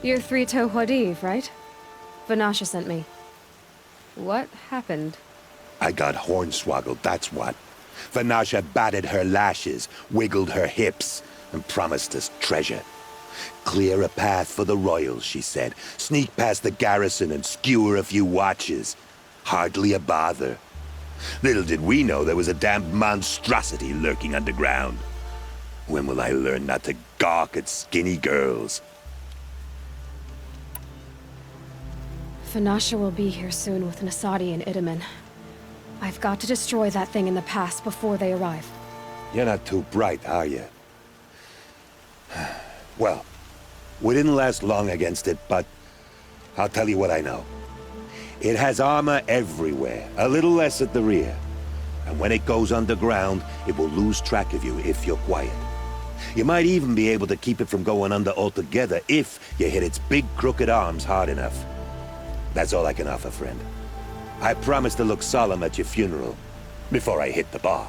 You're Three-Toe Huadiv, right? Vanasha sent me. What happened? I got hornswoggled, that's what. Vanasha batted her lashes, wiggled her hips, and promised us treasure. Clear a path for the royals, she said. Sneak past the garrison and skewer a few watches. Hardly a bother. Little did we know there was a damned monstrosity lurking underground. When will I learn not to gawk at skinny girls? Vanasha will be here soon with Nasadi and Itamen. I've got to destroy that thing in the pass before they arrive. You're not too bright, are you? Well, we didn't last long against it, but I'll tell you what I know. It has armor everywhere, a little less at the rear. And when it goes underground, it will lose track of you if you're quiet. You might even be able to keep it from going under altogether if you hit its big crooked arms hard enough. That's all I can offer, friend. I promise to look solemn at your funeral before I hit the bar.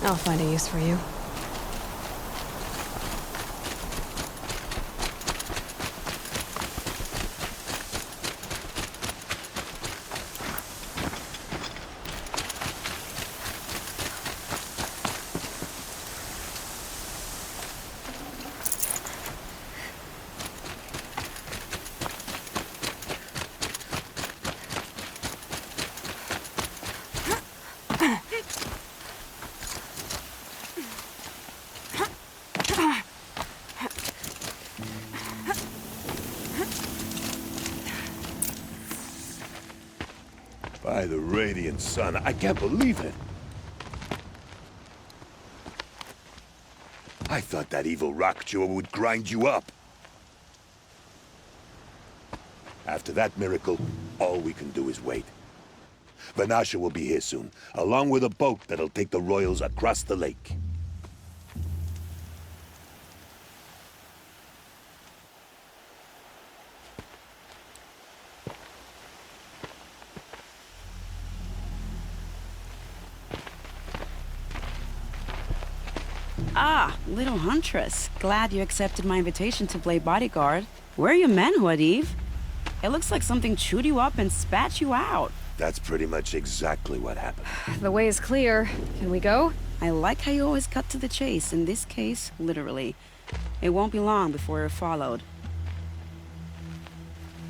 I'll find a use for you. By the radiant sun, I can't believe it. I thought that evil rock jaw would grind you up. After that miracle, all we can do is wait. Vanasha will be here soon, along with a boat that'll take the royals across the lake. Ah, little huntress. Glad you accepted my invitation to play bodyguard. Where are your men, Huadiv? It looks like something chewed you up and spat you out. That's pretty much exactly what happened. The way is clear. Can we go? I like how you always cut to the chase. In this case, literally. It won't be long before you're followed.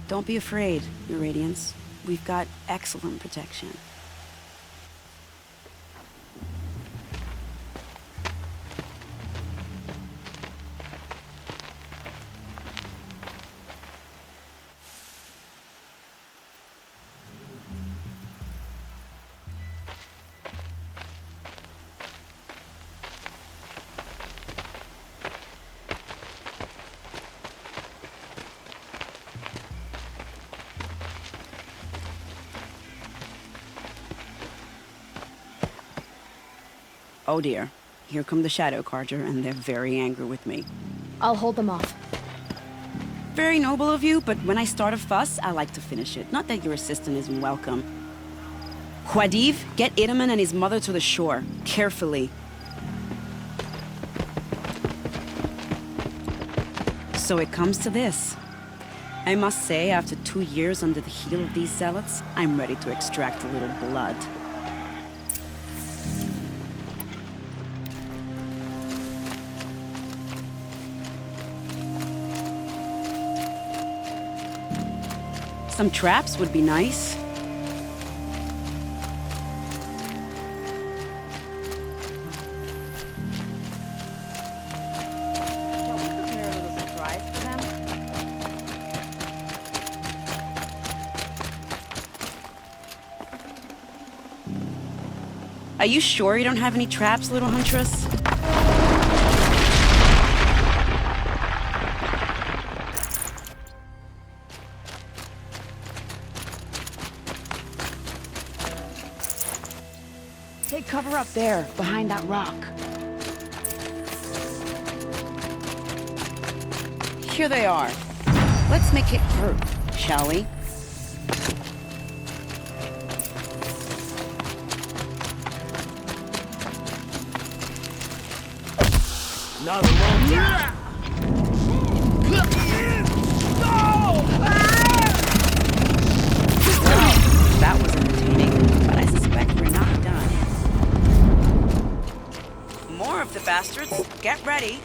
Don't be afraid, your Radiance. We've got excellent protection. Oh dear. Here come the Shadow Carter, and they're very angry with me. I'll hold them off. Very noble of you, but when I start a fuss, I like to finish it. Not that your assistant isn't welcome. Huadiv, get Itaman and his mother to the shore. Carefully. So it comes to this. I must say, after 2 years under the heel of these zealots, I'm ready to extract a little blood. Some traps would be nice. Shall we prepare a little surprise for them? Are you sure you don't have any traps, little huntress? Take cover up there, behind that rock. Here they are. Let's make it hurt, shall we? Not alone. That was entertaining, but I suspect we're not done. More of the bastards. Get ready.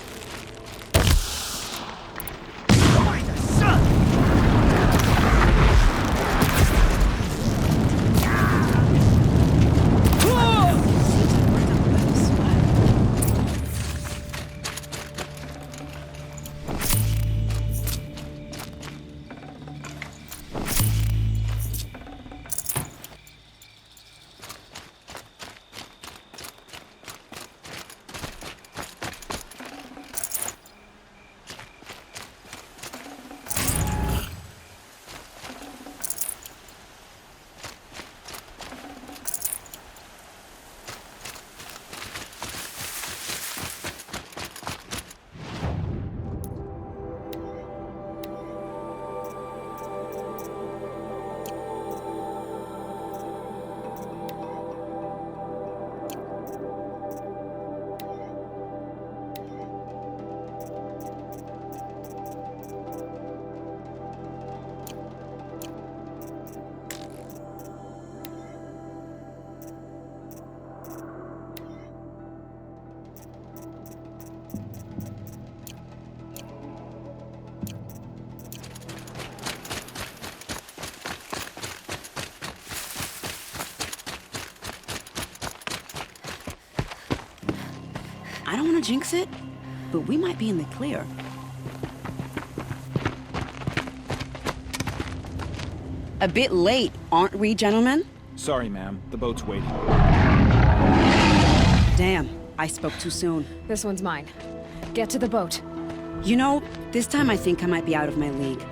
I don't want to jinx it, but we might be in the clear. A bit late, aren't we, gentlemen? Sorry, ma'am. The boat's waiting. Damn, I spoke too soon. This one's mine. Get to the boat. You know, this time I think I might be out of my league.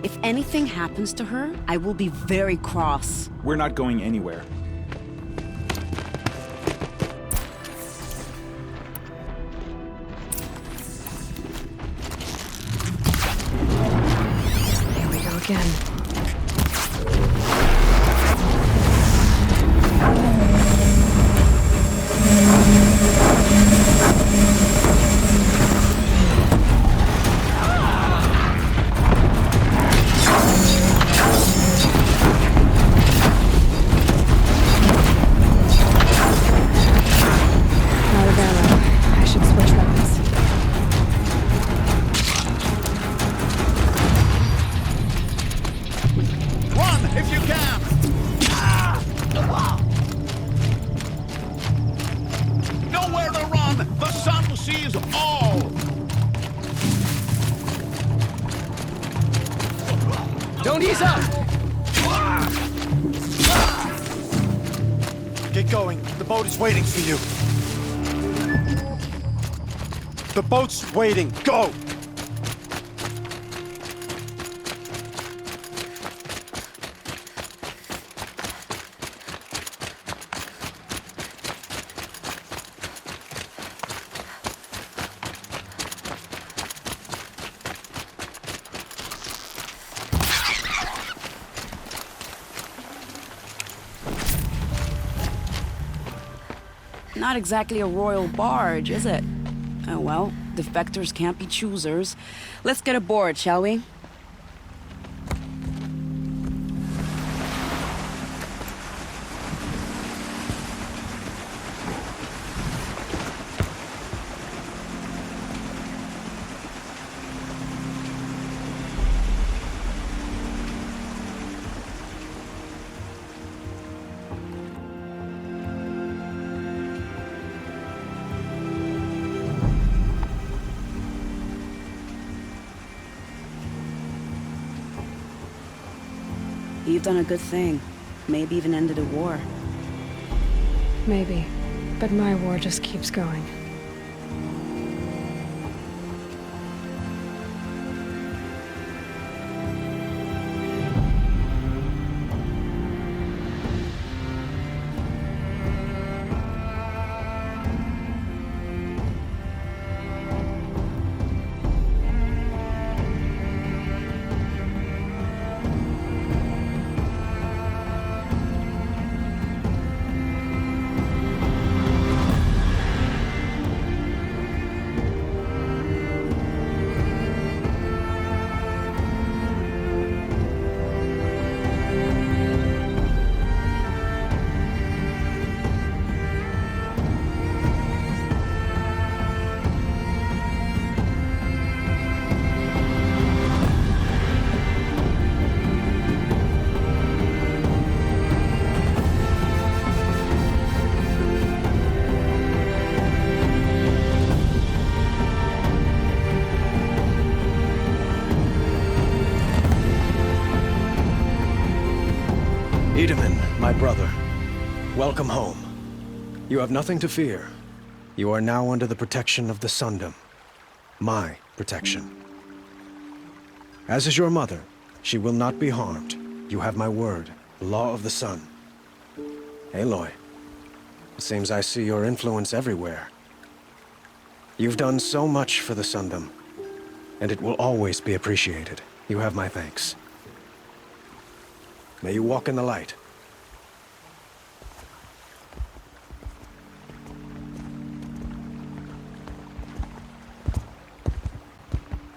If anything happens to her, I will be very cross. We're not going anywhere. Here we go again. Out of ammo. I should switch weapons. Run if you can! Nowhere to run! The sun sees all! Don't ease up! Get going. The boat is waiting for you. The boat's waiting. Go! Not exactly a royal barge, is it? Oh well, defectors can't be choosers. Let's get aboard, shall we? You've done a good thing. Maybe even ended a war. Maybe. But my war just keeps going. My brother, welcome home. You have nothing to fear. You are now under the protection of the Sundom. My protection. As is your mother, she will not be harmed. You have my word, the law of the sun. Aloy, it seems I see your influence everywhere. You've done so much for the Sundom, and it will always be appreciated. You have my thanks. May you walk in the light.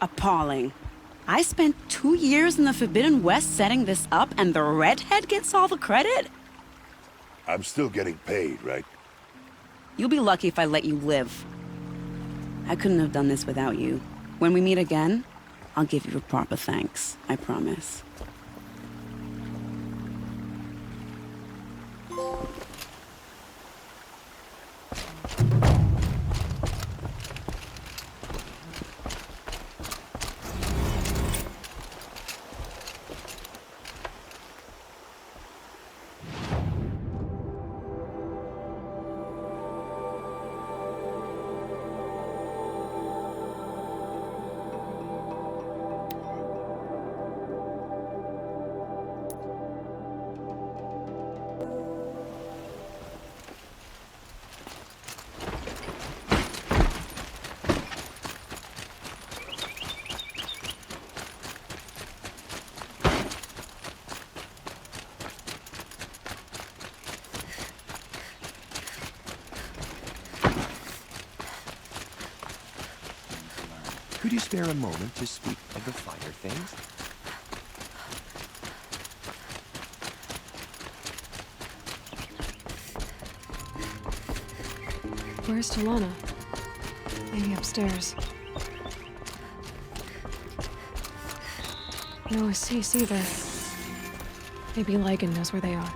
Appalling. I spent 2 years in the Forbidden West setting this up, and the redhead gets all the credit? I'm still getting paid, right? You'll be lucky if I let you live. I couldn't have done this without you. When we meet again, I'll give you a proper thanks. I promise. Could you spare a moment to speak of the finer things? Where's Talana? Maybe upstairs. No Assis either. Maybe Ligon knows where they are.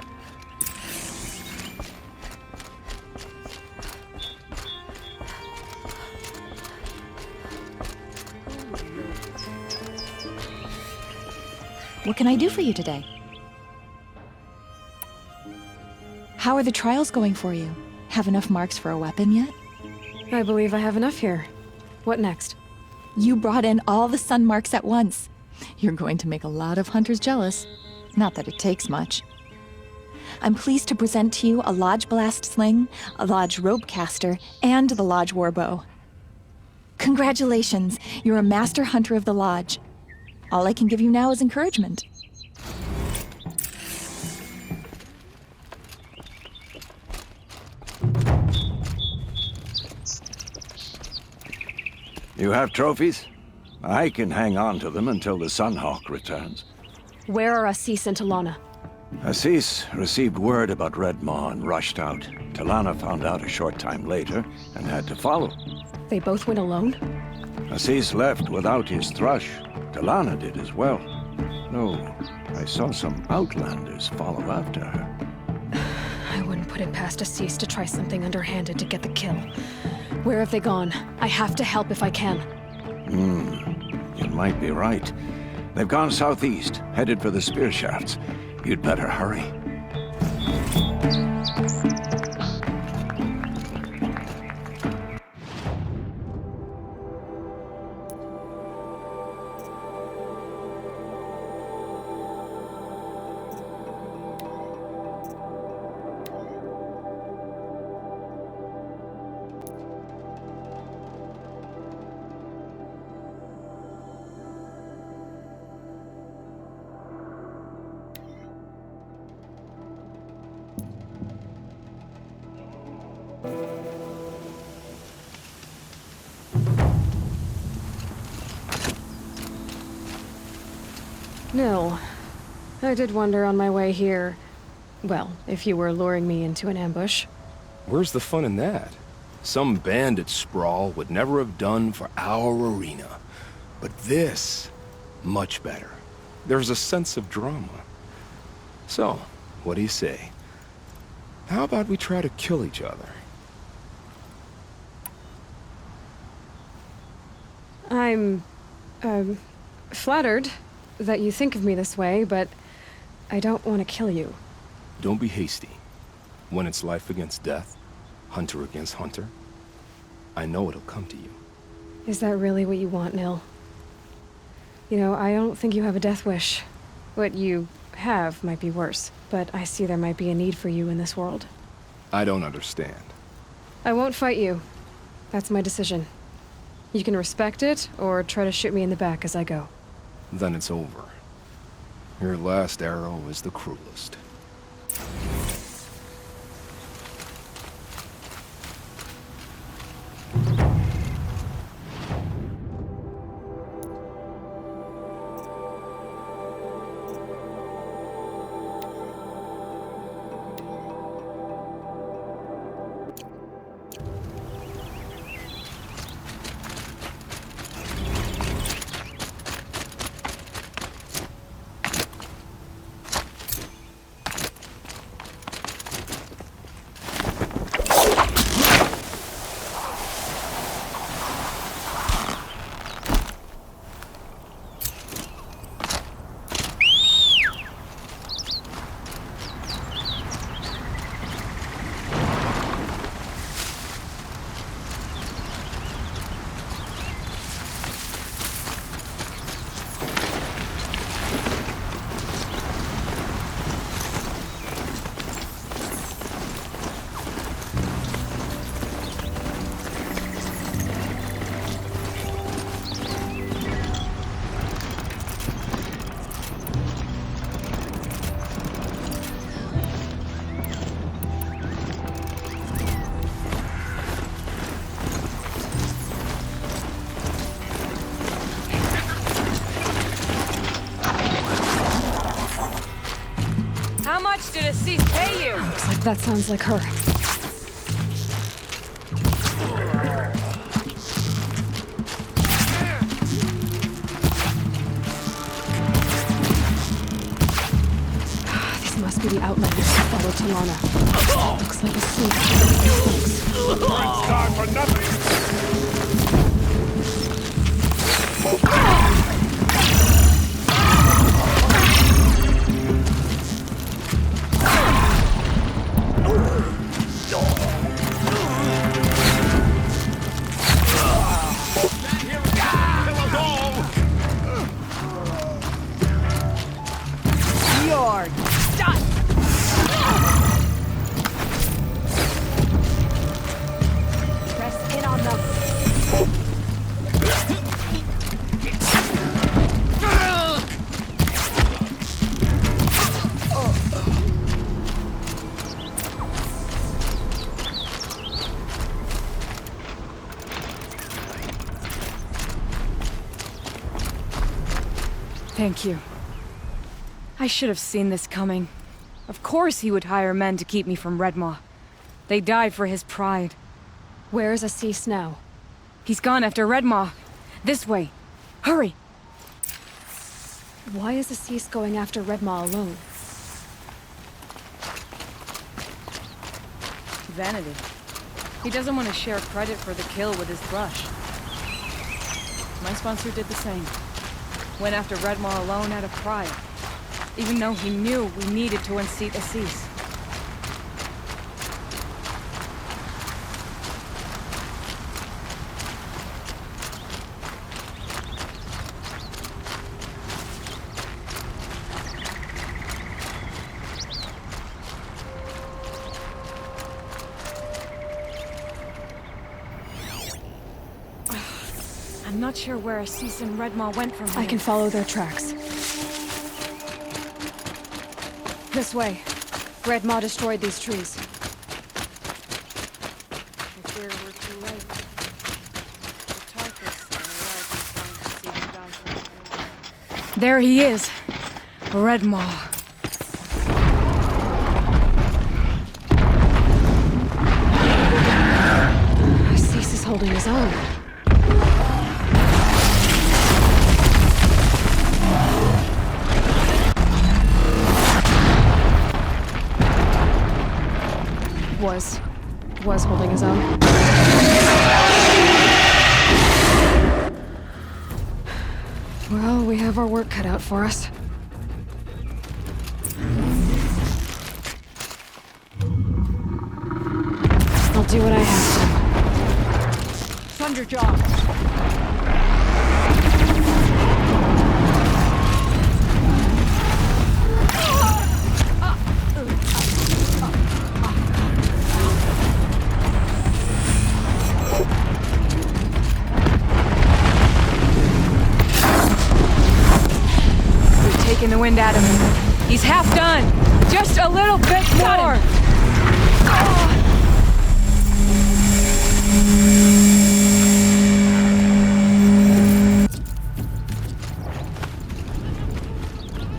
What can I do for you today? How are the trials going for you? Have enough marks for a weapon yet? I believe I have enough here. What next? You brought in all the sun marks at once. You're going to make a lot of hunters jealous. Not that it takes much. I'm pleased to present to you a Lodge Blast Sling, a Lodge Rope Caster, and the Lodge Warbow. Congratulations, you're a master hunter of the Lodge. All I can give you now is encouragement. You have trophies? I can hang on to them until the Sunhawk returns. Where are Assis and Talana? Assis received word about Redmaw and rushed out. Talana found out a short time later and had to follow. They both went alone? Assis left without his thrush. Talana did as well. No, I saw some outlanders follow after her. I wouldn't put it past Assis to try something underhanded to get the kill. Where have they gone? I have to help if I can. You might be right. They've gone southeast, headed for the spear shafts. You'd better hurry. Nil. I did wonder on my way here. Well, if you were luring me into an ambush. Where's the fun in that? Some bandit sprawl would never have done for our arena. But this, much better. There's a sense of drama. So, what do you say? How about we try to kill each other? I'm, flattered that you think of me this way, but I don't want to kill you. Don't be hasty. When it's life against death, hunter against hunter, I know it'll come to you. Is that really what you want, Nil? You know, I don't think you have a death wish. What you have might be worse, but I see there might be a need for you in this world. I don't understand. I won't fight you. That's my decision. You can respect it, or try to shoot me in the back as I go. Then it's over. Your last arrow is the cruelest. Assis pay you? Looks like that sounds like her. These must be the outlanders who followed Talana. Looks like a sleep. Time for nothing! You're done! Press in on them. Thank you. I should have seen this coming. Of course he would hire men to keep me from Redmaw. They died for his pride. Where's Assis now? He's gone after Redmaw. This way. Hurry! Why is Assis going after Redmaw alone? Vanity. He doesn't want to share credit for the kill with his brush. My sponsor did the same. Went after Redmaw alone out of pride. Even though he knew we needed to unseat Assis. I'm not sure where Assis and Redmaw went from here. I can follow their tracks. This way. Redmaw destroyed these trees. I fear we're too late. The Tarkus and the Aloy is going to see him die. There he is. Redmaw. Assis is holding his own. Was holding his own. Well, we have our work cut out for us. I'll do what I have to. Thunderjaw! Taking the wind out of him. He's half done. Just a little bit more.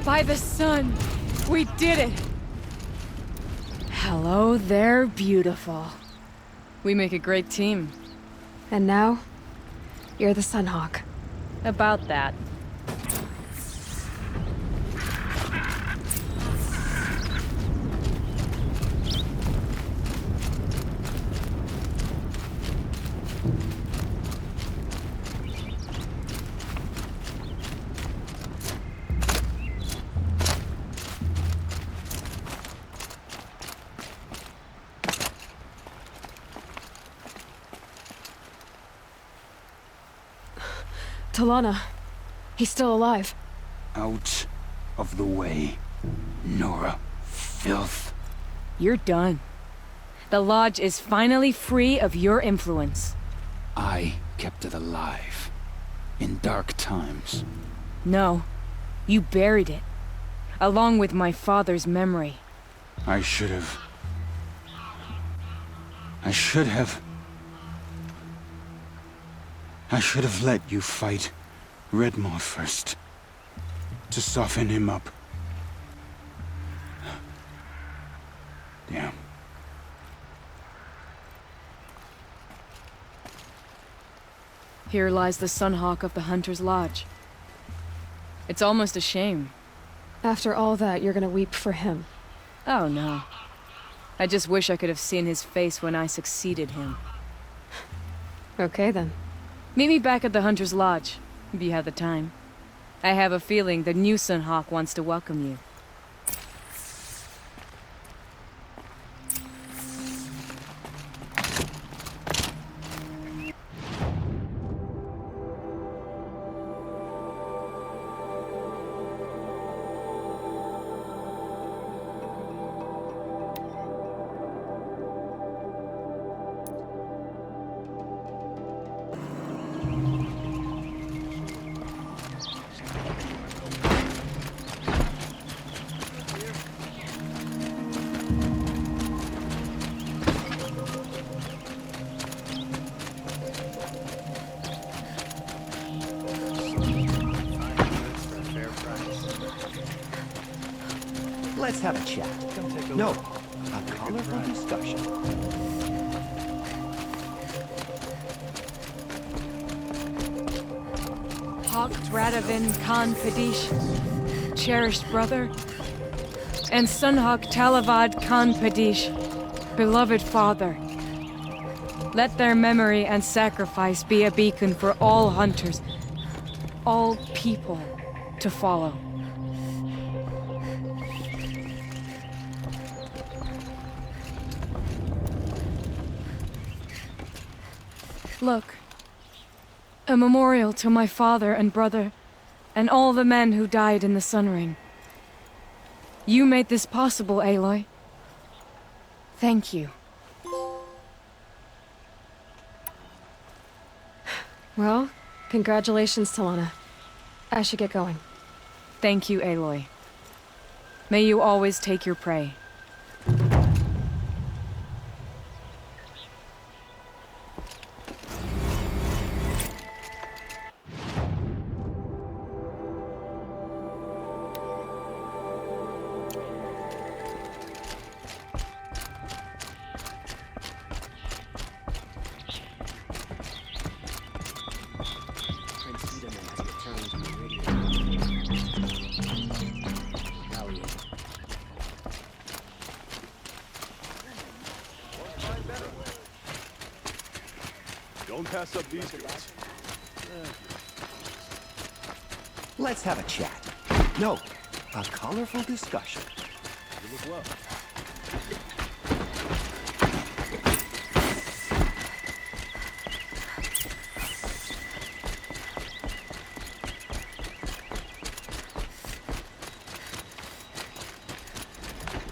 By the sun, we did it. Hello there, beautiful. We make a great team. And now, you're the Sunhawk. About that. Talana. He's still alive. Out of the way, Nora. Filth. You're done. The Lodge is finally free of your influence. I kept it alive. In dark times. No. You buried it. Along with my father's memory. I should have let you fight Redmaw first. To soften him up. Damn. Here lies the Sunhawk of the Hunter's Lodge. It's almost a shame. After all that, you're gonna weep for him. Oh no. I just wish I could have seen his face when I succeeded him. Okay then. Meet me back at the Hunter's Lodge, if you have the time. I have a feeling the new Sunhawk wants to welcome you. Let's have a chat. No, a colorful discussion. Hawk Radavin Khan Padish, cherished brother, and Sunhawk Talavad Khan Padish, beloved father. Let their memory and sacrifice be a beacon for all hunters, all people to follow. Look, a memorial to my father and brother, and all the men who died in the Sun Ring. You made this possible, Aloy. Thank you. Well, congratulations, Talana. I should get going. Thank you, Aloy. May you always take your prey. Don't pass up these goods. Let's have a chat. No, a colorful discussion. You look well.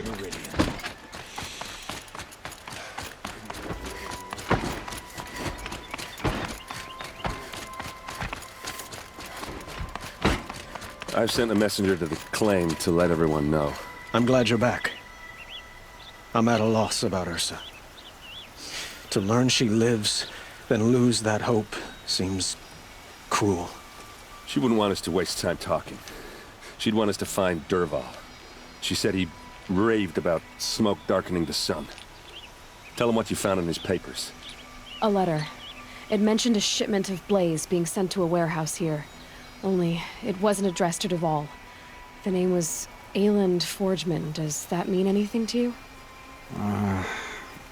Meridian. I've sent a messenger to the claim to let everyone know. I'm glad you're back. I'm at a loss about Ursa. To learn she lives, then lose that hope, seems cruel. She wouldn't want us to waste time talking. She'd want us to find Derval. She said he raved about smoke darkening the sun. Tell him what you found in his papers. A letter. It mentioned a shipment of blaze being sent to a warehouse here. Only, it wasn't addressed to Derval. The name was Ayland Forgeman. Does that mean anything to you?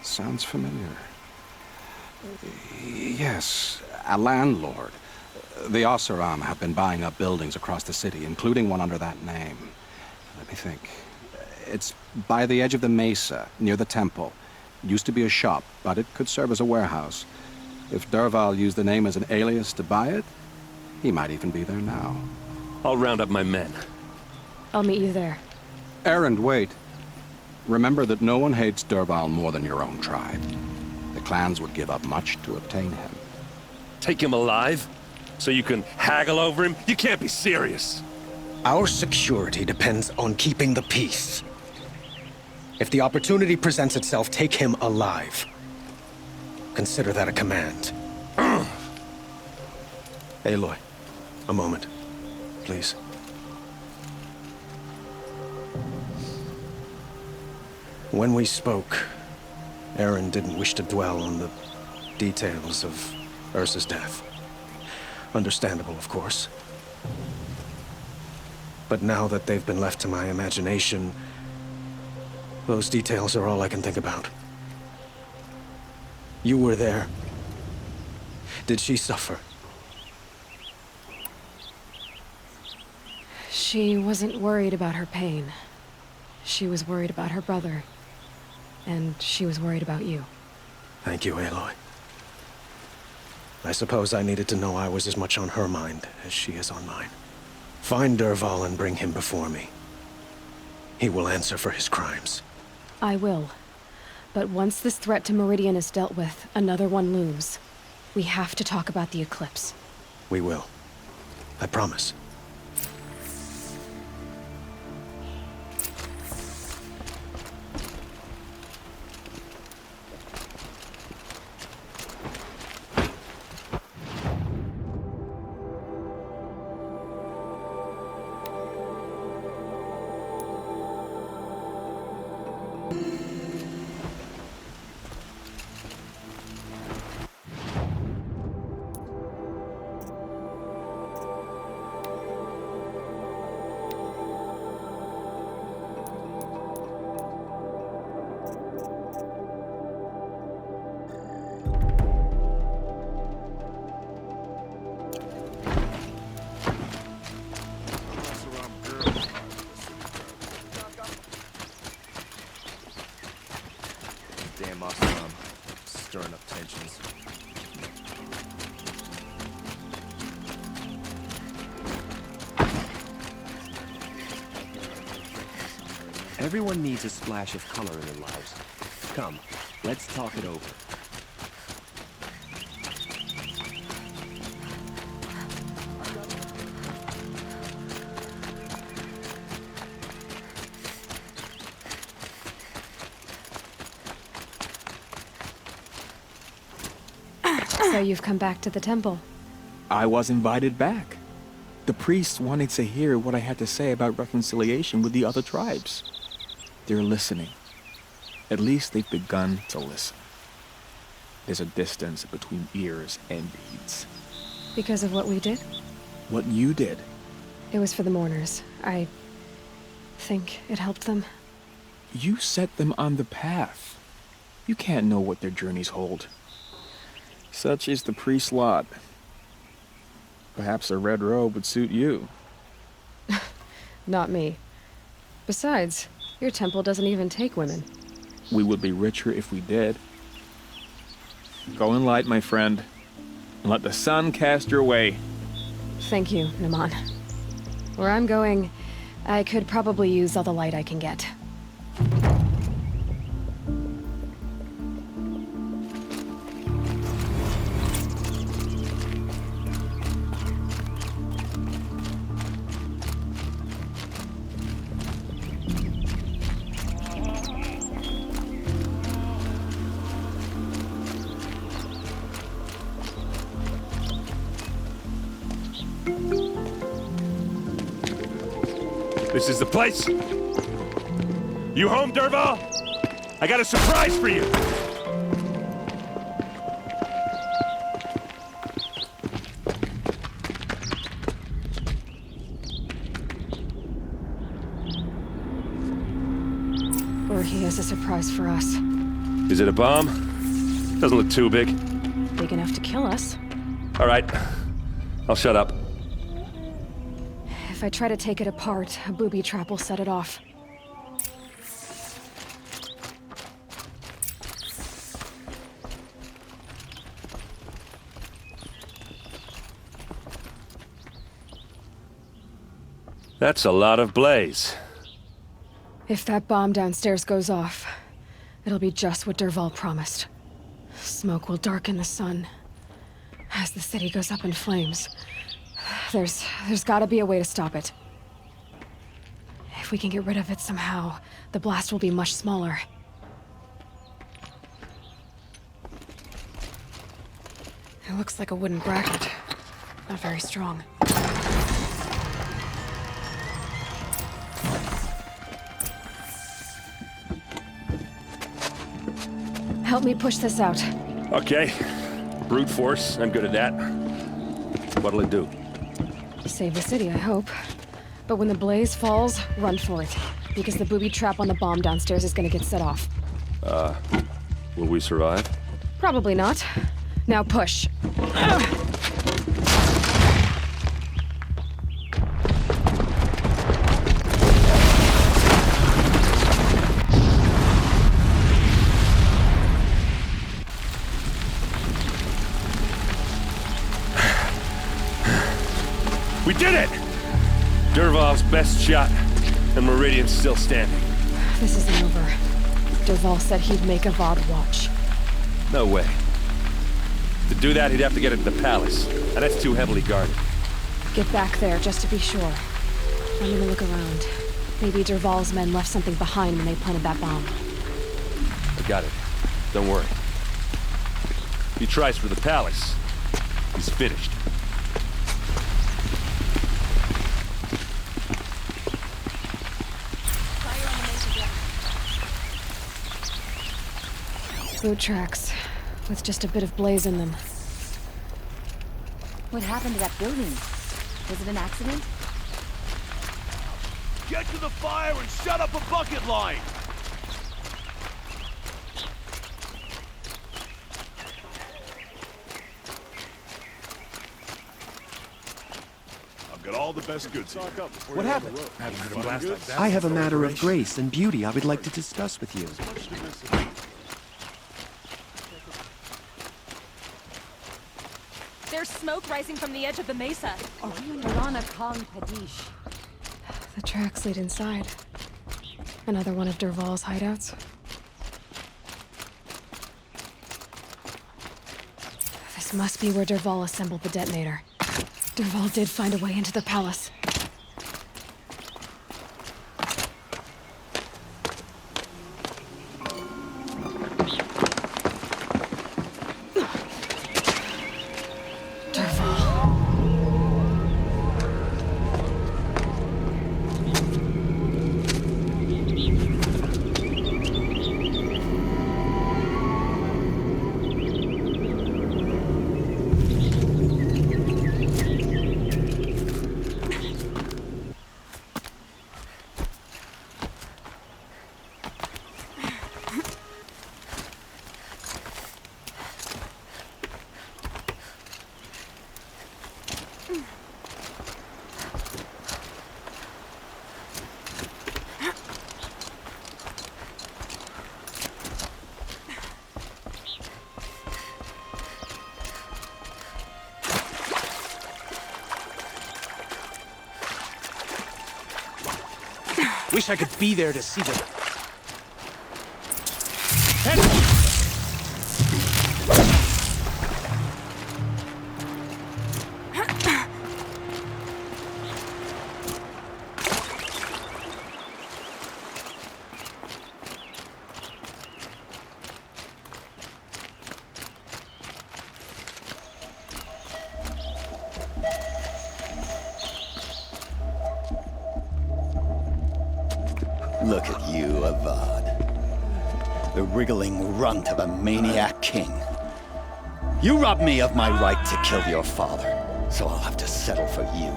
Sounds familiar. Yes, a landlord. The Oseram have been buying up buildings across the city, including one under that name. Let me think. It's by the edge of the mesa, near the temple. Used to be a shop, but it could serve as a warehouse. If Derval used the name as an alias to buy it, he might even be there now. I'll round up my men. I'll meet you there. Errand, wait. Remember that no one hates Derval more than your own tribe. The clans would give up much to obtain him. Take him alive? So you can haggle over him? You can't be serious. Our security depends on keeping the peace. If the opportunity presents itself, take him alive. Consider that a command. Aloy, a moment, please. When we spoke, Aaron didn't wish to dwell on the details of Ursa's death. Understandable, of course. But now that they've been left to my imagination, those details are all I can think about. You were there. Did she suffer? She wasn't worried about her pain. She was worried about her brother. And she was worried about you. Thank you, Aloy. I suppose I needed to know I was as much on her mind as she is on mine. Find Derval and bring him before me. He will answer for his crimes. I will. But once this threat to Meridian is dealt with, another one looms. We have to talk about the eclipse. We will. I promise. Damn Aslam, stirring up tensions. Everyone needs a splash of color in their lives. Come, let's talk it over. So you've come back to the temple. I was invited back. The priests wanted to hear what I had to say about reconciliation with the other tribes. They're listening. At least they've begun to listen. There's a distance between ears and deeds. Because of what we did? What you did. It was for the mourners. I think it helped them. You set them on the path. You can't know what their journeys hold. Such is the priest's lot. Perhaps a red robe would suit you. Not me. Besides, your temple doesn't even take women. We would be richer if we did. Go in light, my friend, and let the sun cast your way. Thank you, Naman. Where I'm going, I could probably use all the light I can get. This is the place. You home, Derval? I got a surprise for you. Or he has a surprise for us. Is it a bomb? Doesn't look too big. Big enough to kill us. All right. I'll shut up. If I try to take it apart, a booby trap will set it off. That's a lot of blaze. If that bomb downstairs goes off, it'll be just what Derval promised. Smoke will darken the sun. As the city goes up in flames, there's gotta be a way to stop it. If we can get rid of it somehow, the blast will be much smaller. It looks like a wooden bracket. Not very strong. Help me push this out. Okay. Brute force, I'm good at that. What'll it do? Save the city, I hope. But when the blaze falls, run for it. Because the booby trap on the bomb downstairs is gonna get set off. Will we survive? Probably not. Now push. We did it! Derval's best shot, and Meridian's still standing. This isn't over. Derval said he'd make Avad watch. No way. To do that, he'd have to get into the palace, and that's too heavily guarded. Get back there, just to be sure. I'm gonna look around. Maybe Derval's men left something behind when they planted that bomb. I got it. Don't worry. If he tries for the palace, he's finished. Boot tracks, with just a bit of blaze in them. What happened to that building? Was it an accident? Get to the fire and set up a bucket line! I've got all the best goods here. What happened? I have a matter of grace and beauty I would like to discuss with you. There's smoke rising from the edge of the mesa. Are we in Iran calling Kadish? The tracks lead inside. Another one of Derval's hideouts. This must be where Derval assembled the detonator. Derval did find a way into the palace. Wish I could be there to see them. Look at you, Avad. The wriggling runt of a maniac king. You robbed me of my right to kill your father, so I'll have to settle for you.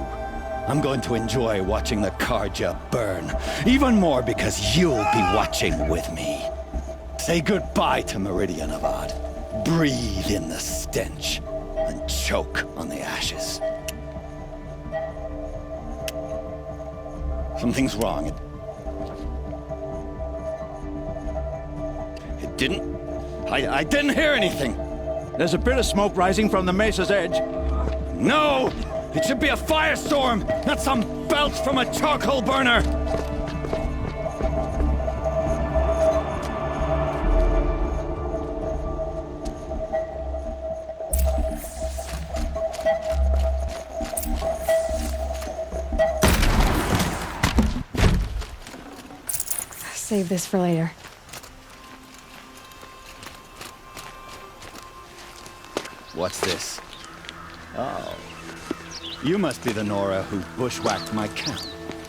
I'm going to enjoy watching the Karja burn, even more because you'll be watching with me. Say goodbye to Meridian, Avad. Breathe in the stench, and choke on the ashes. Something's wrong. I didn't hear anything. There's a bit of smoke rising from the mesa's edge. No! It should be a firestorm, not some belch from a charcoal burner! Save this for later. What's this? Oh. You must be the Nora who bushwhacked my camp.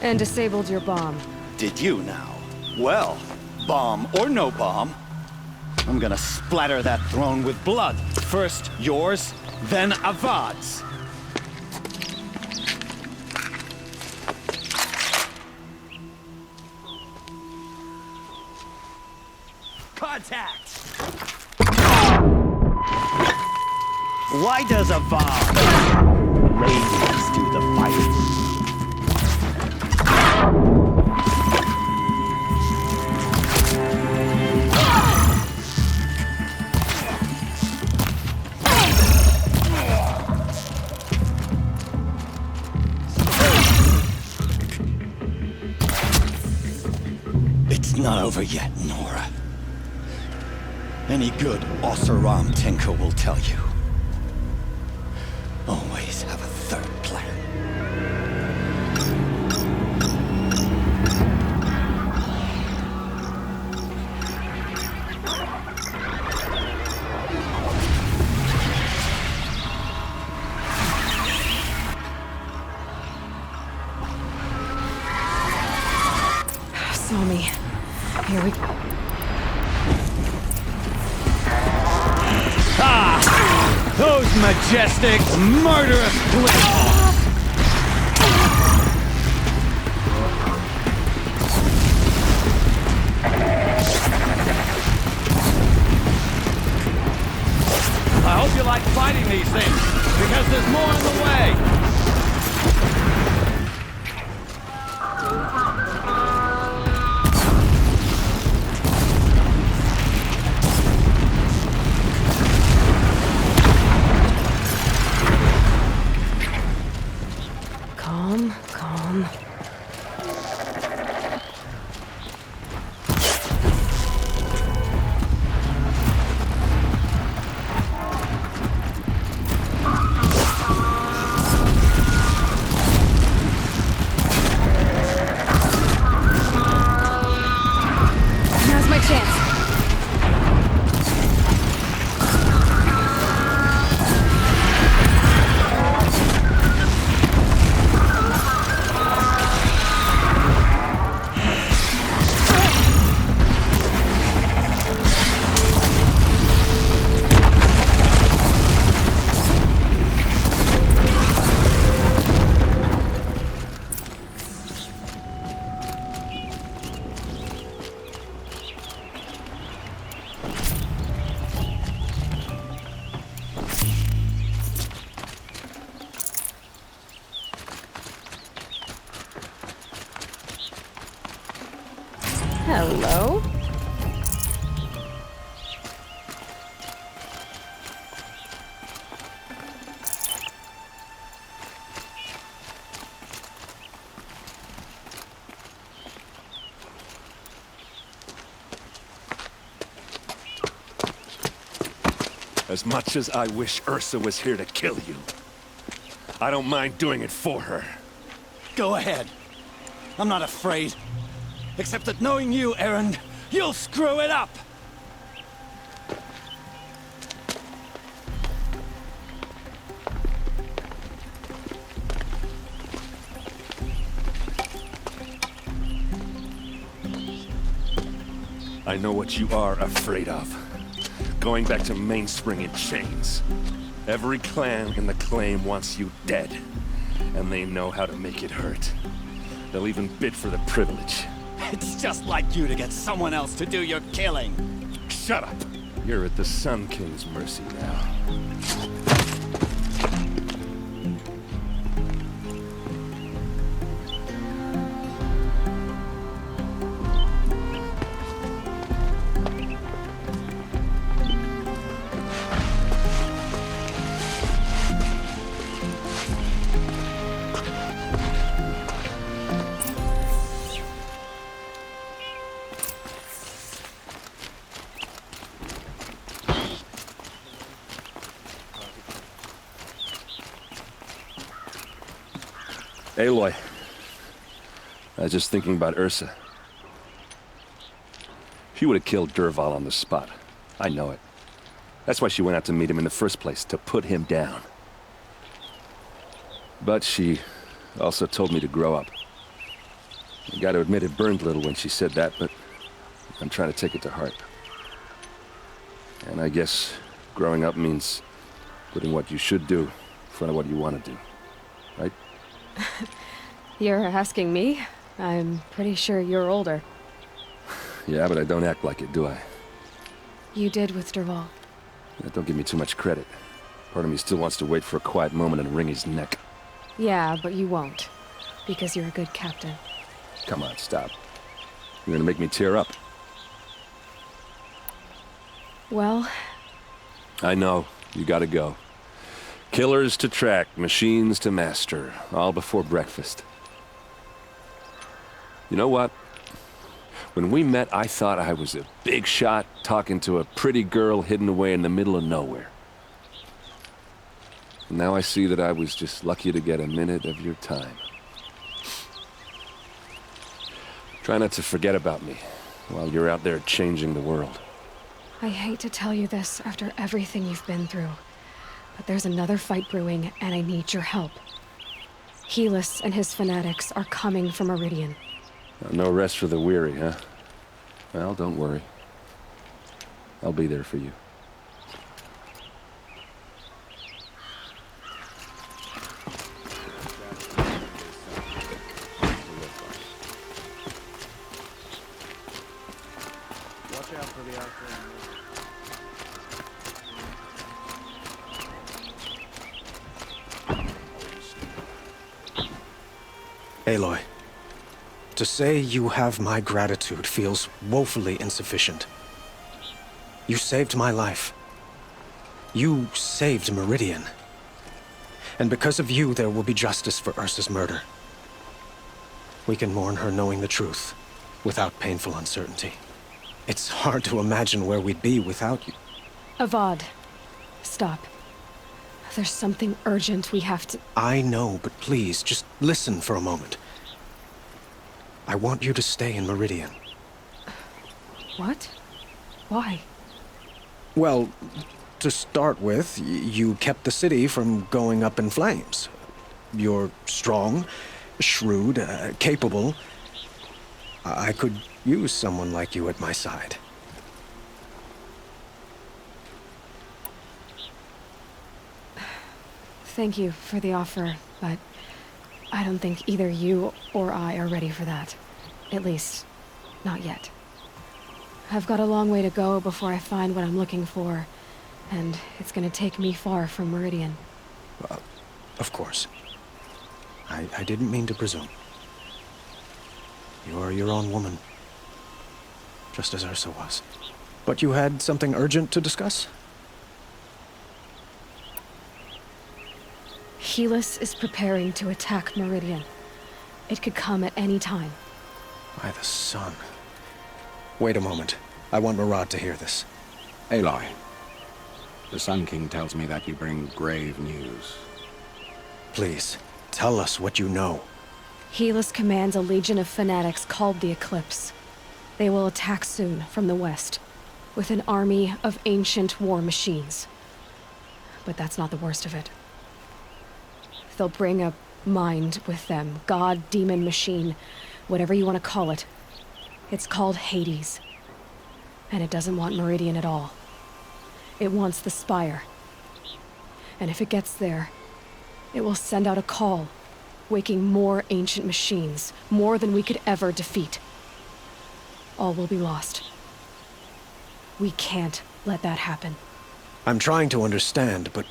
And disabled your bomb. Did you now? Well, bomb or no bomb, I'm gonna splatter that throne with blood. First yours, then Avad's. Contact! Why does Avad ladies do the fighting? It's not over yet, Nora. Any good Oseram tinker will tell you. Always have a third plan. Saw me. Here we go. Ah! Those majestic, murderous glitchy! I hope you like fighting these things, because there's more in the way! Calm. Now's my chance. Hello? As much as I wish Ursa was here to kill you, I don't mind doing it for her. Go ahead. I'm not afraid. Except that knowing you, Erend, you'll screw it up! I know what you are afraid of. Going back to Mainspring in chains. Every clan in the claim wants you dead. And they know how to make it hurt. They'll even bid for the privilege. It's just like you to get someone else to do your killing. Shut up! You're at the Sun King's mercy now. Aloy, I was just thinking about Ursa. She would have killed Derval on the spot. I know it. That's why she went out to meet him in the first place, to put him down. But she also told me to grow up. I gotta admit it burned a little when she said that, but I'm trying to take it to heart. And I guess growing up means putting what you should do in front of what you want to do, right? You're asking me? I'm pretty sure you're older. Yeah, but I don't act like it, do I? You did with Derval. Yeah, don't give me too much credit. Part of me still wants to wait for a quiet moment and wring his neck. Yeah, but you won't. Because you're a good captain. Come on, stop. You're gonna make me tear up. Well... I know. You gotta go. Killers to track, machines to master. All before breakfast. You know what? When we met, I thought I was a big shot talking to a pretty girl hidden away in the middle of nowhere. And now I see that I was just lucky to get a minute of your time. Try not to forget about me while you're out there changing the world. I hate to tell you this after everything you've been through, but there's another fight brewing and I need your help. Helis and his fanatics are coming for Meridian. No rest for the weary, huh? Well, don't worry. I'll be there for you. Watch out for the Aloy, to say you have my gratitude feels woefully insufficient. You saved my life. You saved Meridian. And because of you, there will be justice for Ursa's murder. We can mourn her knowing the truth, without painful uncertainty. It's hard to imagine where we'd be without you. Avad, stop. There's something urgent we have to... I know, but please, just listen for a moment. I want you to stay in Meridian. What? Why? Well, to start with, you kept the city from going up in flames. You're strong, shrewd, capable. I could use someone like you at my side. Thank you for the offer, but I don't think either you or I are ready for that. At least, not yet. I've got a long way to go before I find what I'm looking for, and it's gonna take me far from Meridian. Of course. I didn't mean to presume. You are your own woman, just as Ursa was. But you had something urgent to discuss? Helis is preparing to attack Meridian. It could come at any time. By the sun. Wait a moment. I want Murad to hear this. Aloy, the Sun King tells me that you bring grave news. Please, tell us what you know. Helis commands a legion of fanatics called the Eclipse. They will attack soon from the west, with an army of ancient war machines. But that's not the worst of it. They'll bring a mind with them, god, demon, machine, whatever you want to call it. It's called Hades. And it doesn't want Meridian at all. It wants the Spire. And if it gets there, it will send out a call, waking more ancient machines, more than we could ever defeat. All will be lost. We can't let that happen. I'm trying to understand, but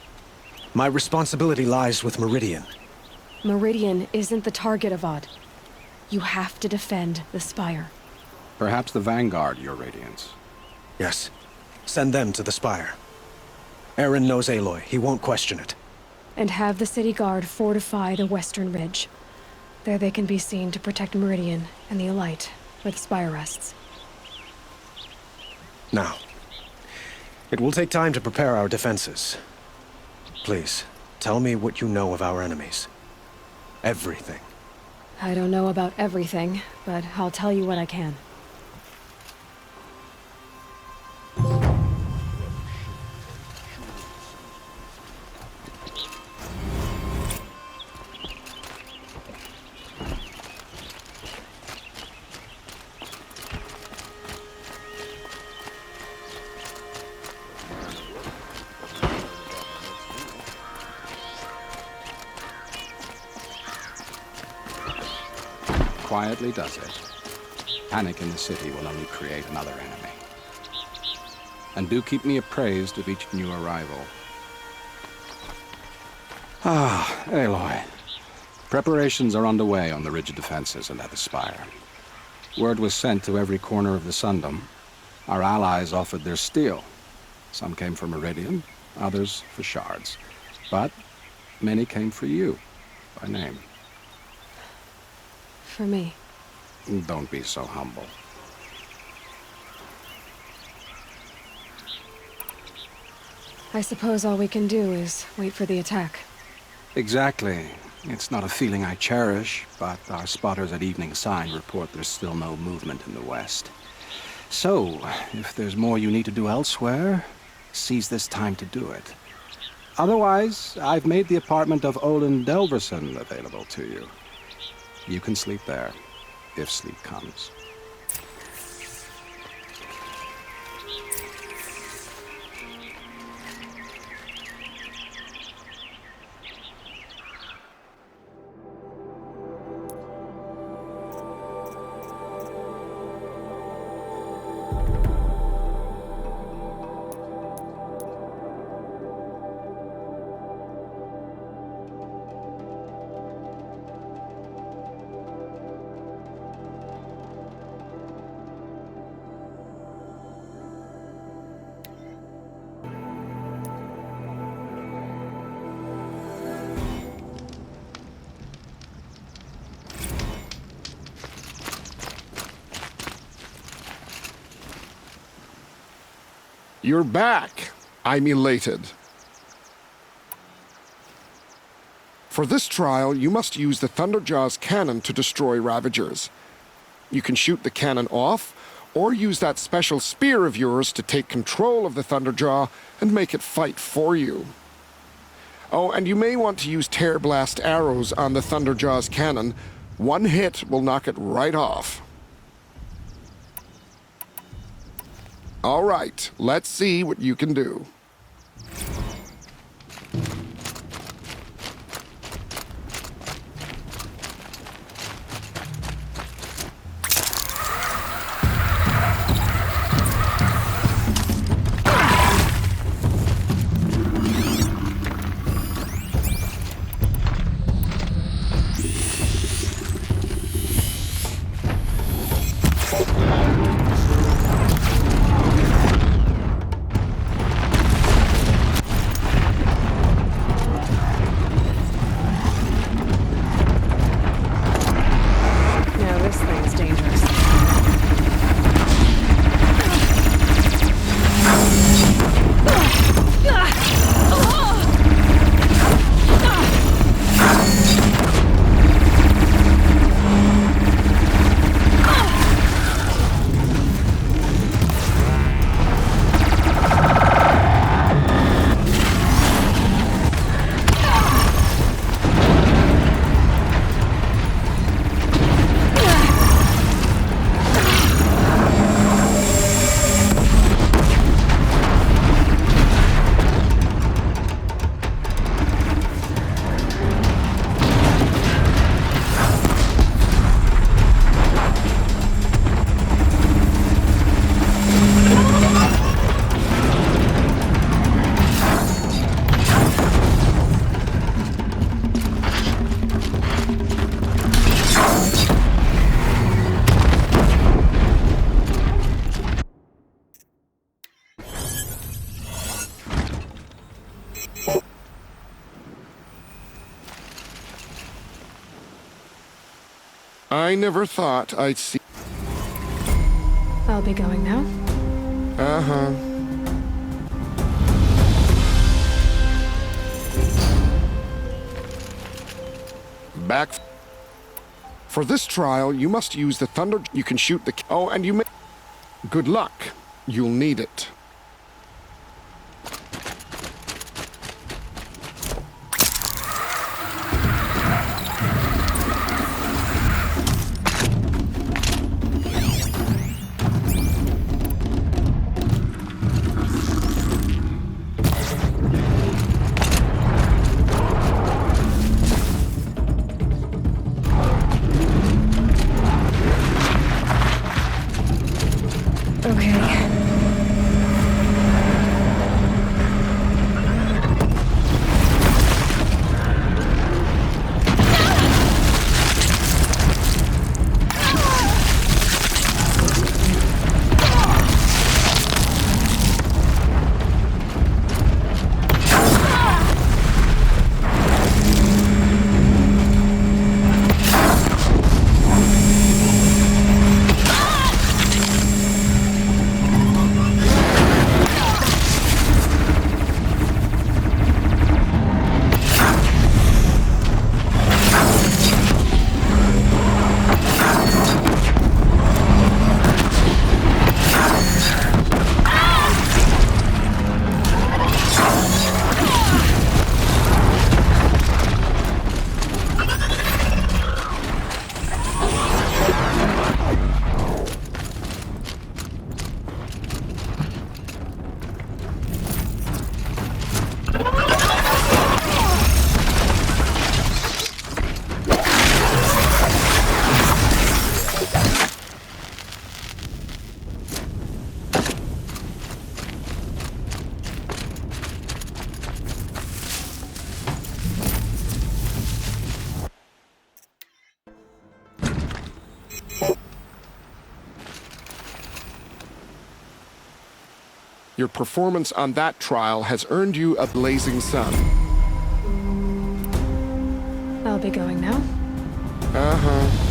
my responsibility lies with Meridian. Meridian isn't the target, Avad. You have to defend the Spire. Perhaps the Vanguard, Your Radiance. Yes. Send them to the Spire. Eren knows Aloy. He won't question it. And have the city guard fortify the western ridge. There they can be seen to protect Meridian and the Elite, where the Spire rests. Now, it will take time to prepare our defenses. Please, tell me what you know of our enemies. Everything. I don't know about everything, but I'll tell you what I can. quietly does it, panic in the city will only create another enemy. And do keep me appraised of each new arrival. Ah, Aloy. Preparations are underway on the ridge defenses and at the spire. Word was sent to every corner of the Sundom. Our allies offered their steel. Some came for Meridian, others for shards. But many came for you, by name. For me. Don't be so humble. I suppose all we can do is wait for the attack. Exactly. It's not a feeling I cherish, but our spotters at Evening Sign report there's still no movement in the west. So, if there's more you need to do elsewhere, seize this time to do it. Otherwise, I've made the apartment of Olin Delverson available to you. You can sleep there, if sleep comes. You're back. I'm elated. For this trial, you must use the Thunderjaw's cannon to destroy Ravagers. You can shoot the cannon off, or use that special spear of yours to take control of the Thunderjaw and make it fight for you. Oh, and you may want to use Tear Blast arrows on the Thunderjaw's cannon. One hit will knock it right off. All right, let's see what you can do. I never thought I'd see... I'll be going now. Uh-huh. Back... For this trial, you must use the thunder... You can shoot the... Oh, and you may... Good luck. You'll need it. Your performance on that trial has earned you a blazing sun. I'll be going now. Uh-huh.